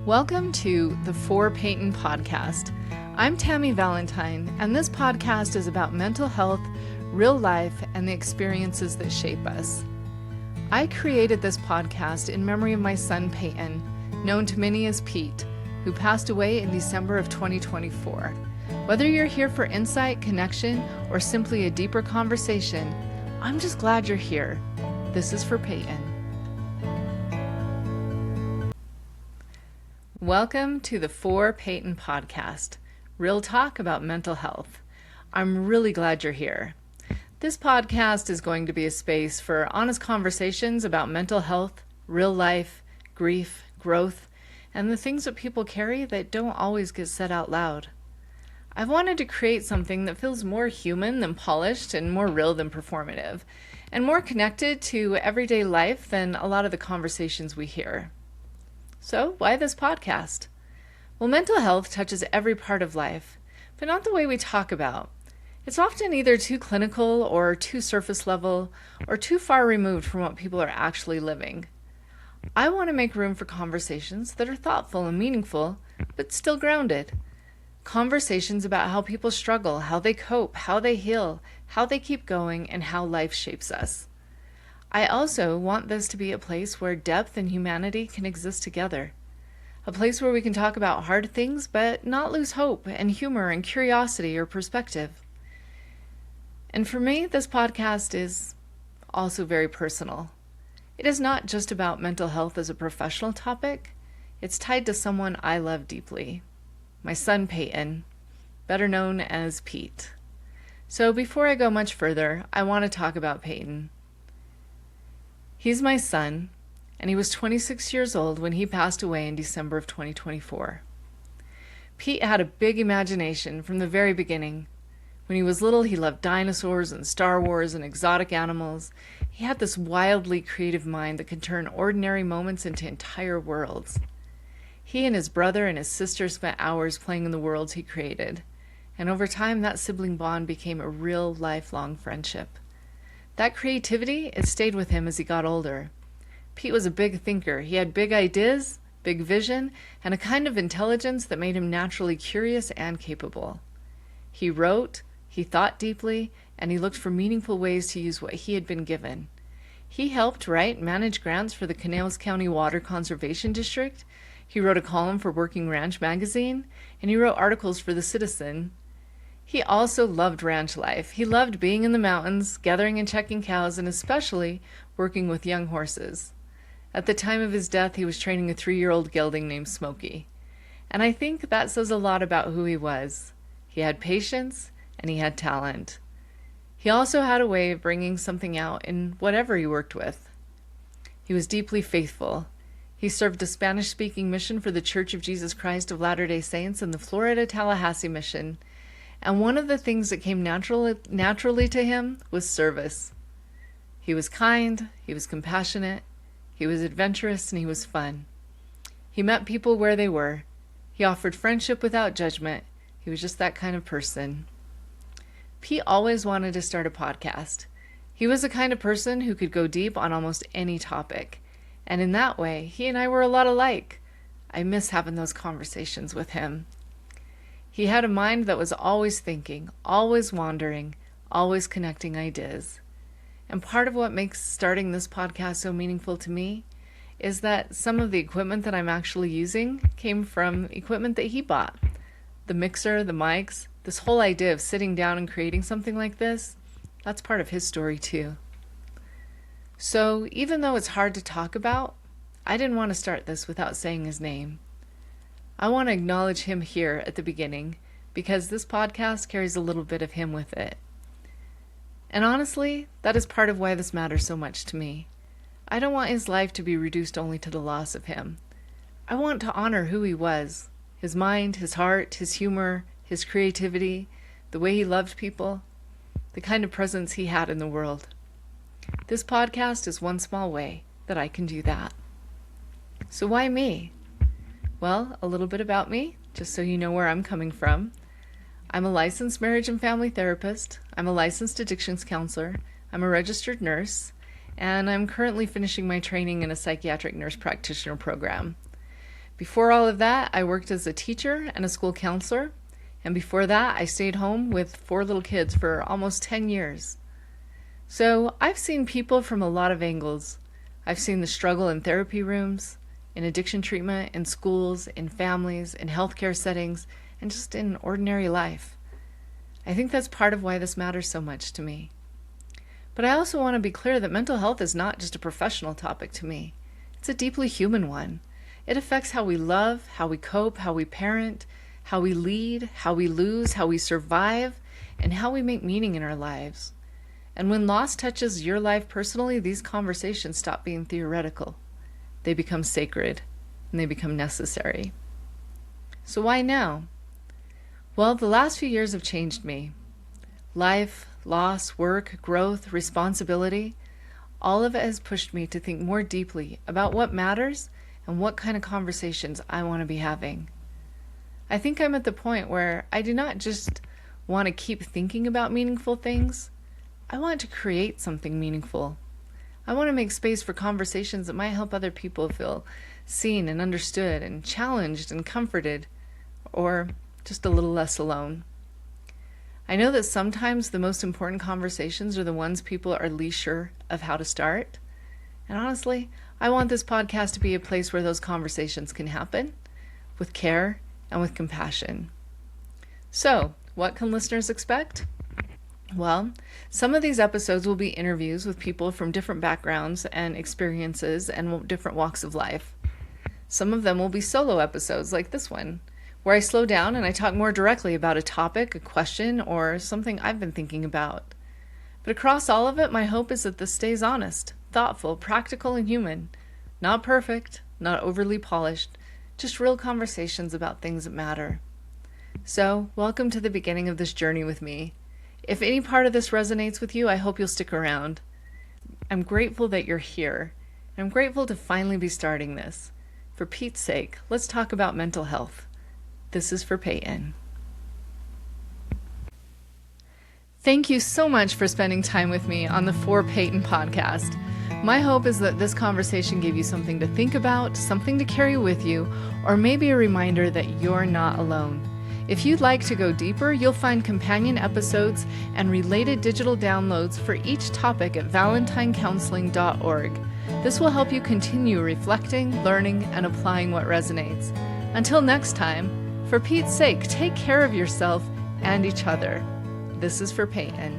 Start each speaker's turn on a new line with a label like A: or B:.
A: Welcome to the For Peyton podcast. I'm Tami Valentine, and this podcast is about mental health, real life, and the experiences that shape us. I created this podcast in memory of my son Peyton, known to many as Pete, who passed away in December of 2024. Whether you're here for insight, connection, or simply a deeper conversation, I'm just glad you're here. This is For Peyton. Welcome to the For Peyton podcast, real talk about mental health. I'm really glad you're here. This podcast is going to be a space for honest conversations about mental health, real life, grief, growth, and the things that people carry that don't always get said out loud. I've wanted to create something that feels more human than polished and more real than performative, and more connected to everyday life than a lot of the conversations we hear. So, why this podcast? Well, mental health touches every part of life, but not the way we talk about. It's often either too clinical or too surface level or too far removed from what people are actually living. I want to make room for conversations that are thoughtful and meaningful, but still grounded. Conversations about how people struggle, how they cope, how they heal, how they keep going, and how life shapes us. I also want this to be a place where depth and humanity can exist together. A place where we can talk about hard things, but not lose hope and humor and curiosity or perspective. And for me, this podcast is also very personal. It is not just about mental health as a professional topic. It's tied to someone I love deeply. My son Peyton, better known as Pete. So before I go much further, I want to talk about Peyton. He's my son, and he was 26 years old when he passed away in December of 2024. Pete had a big imagination from the very beginning. When he was little, he loved dinosaurs and Star Wars and exotic animals. He had this wildly creative mind that could turn ordinary moments into entire worlds. He and his brother and his sister spent hours playing in the worlds he created, and over time that sibling bond became a real lifelong friendship. That creativity, it stayed with him as he got older. Pete was a big thinker. He had big ideas, big vision, and a kind of intelligence that made him naturally curious and capable. He wrote, he thought deeply, and he looked for meaningful ways to use what he had been given. He helped write and manage grants for the Canales County Water Conservation District. He wrote a column for Working Ranch magazine, and he wrote articles for The Citizen. He also loved ranch life. He loved being in the mountains, gathering and checking cows, and especially working with young horses. At the time of his death, he was training a 3-year-old gelding named Smokey. And I think that says a lot about who he was. He had patience, and he had talent. He also had a way of bringing something out in whatever he worked with. He was deeply faithful. He served a Spanish-speaking mission for the Church of Jesus Christ of Latter-day Saints and the Florida Tallahassee mission. And one of the things that came naturally to him was service. He was kind, he was compassionate, he was adventurous, and he was fun. He met people where they were. He offered friendship without judgment. He was just that kind of person. Pete always wanted to start a podcast. He was the kind of person who could go deep on almost any topic. And in that way, he and I were a lot alike. I miss having those conversations with him. He had a mind that was always thinking, always wandering, always connecting ideas. And part of what makes starting this podcast so meaningful to me is that some of the equipment that I'm actually using came from equipment that he bought. The mixer, the mics, this whole idea of sitting down and creating something like this, that's part of his story too. So even though it's hard to talk about, I didn't want to start this without saying his name. I want to acknowledge him here at the beginning because this podcast carries a little bit of him with it. And honestly, that is part of why this matters so much to me. I don't want his life to be reduced only to the loss of him. I want to honor who he was, his mind, his heart, his humor, his creativity, the way he loved people, the kind of presence he had in the world. This podcast is one small way that I can do that. So why me? Well, a little bit about me, just so you know where I'm coming from. I'm a licensed marriage and family therapist. I'm a licensed addictions counselor. I'm a registered nurse, and I'm currently finishing my training in a psychiatric nurse practitioner program. Before all of that, I worked as a teacher and a school counselor. And before that, I stayed home with 4 little kids for almost 10 years. So I've seen people from a lot of angles. I've seen the struggle in therapy rooms, in addiction treatment, in schools, in families, in healthcare settings, and just in ordinary life. I think that's part of why this matters so much to me. But I also want to be clear that mental health is not just a professional topic to me. It's a deeply human one. It affects how we love, how we cope, how we parent, how we lead, how we lose, how we survive, and how we make meaning in our lives. And when loss touches your life personally, these conversations stop being theoretical. They become sacred, and they become necessary. So why now? Well, the last few years have changed me. Life, loss, work, growth, responsibility, all of it has pushed me to think more deeply about what matters and what kind of conversations I want to be having. I think I'm at the point where I do not just want to keep thinking about meaningful things. I want to create something meaningful. I want to make space for conversations that might help other people feel seen and understood and challenged and comforted, or just a little less alone. I know that sometimes the most important conversations are the ones people are least sure of how to start. And honestly, I want this podcast to be a place where those conversations can happen with care and with compassion. So, what can listeners expect? Well, some of these episodes will be interviews with people from different backgrounds and experiences and different walks of life. Some of them will be solo episodes like this one, where I slow down and I talk more directly about a topic, a question, or something I've been thinking about. But across all of it, my hope is that this stays honest, thoughtful, practical, and human. Not perfect, not overly polished, just real conversations about things that matter. So, welcome to the beginning of this journey with me. If any part of this resonates with you, I hope you'll stick around. I'm grateful that you're here. I'm grateful to finally be starting this. For Pete's sake, let's talk about mental health. This is For Peyton. Thank you so much for spending time with me on the For Peyton podcast. My hope is that this conversation gave you something to think about, something to carry with you, or maybe a reminder that you're not alone. If you'd like to go deeper, you'll find companion episodes and related digital downloads for each topic at valentinecounseling.org. This will help you continue reflecting, learning, and applying what resonates. Until next time, for Pete's sake, take care of yourself and each other. This is For Peyton.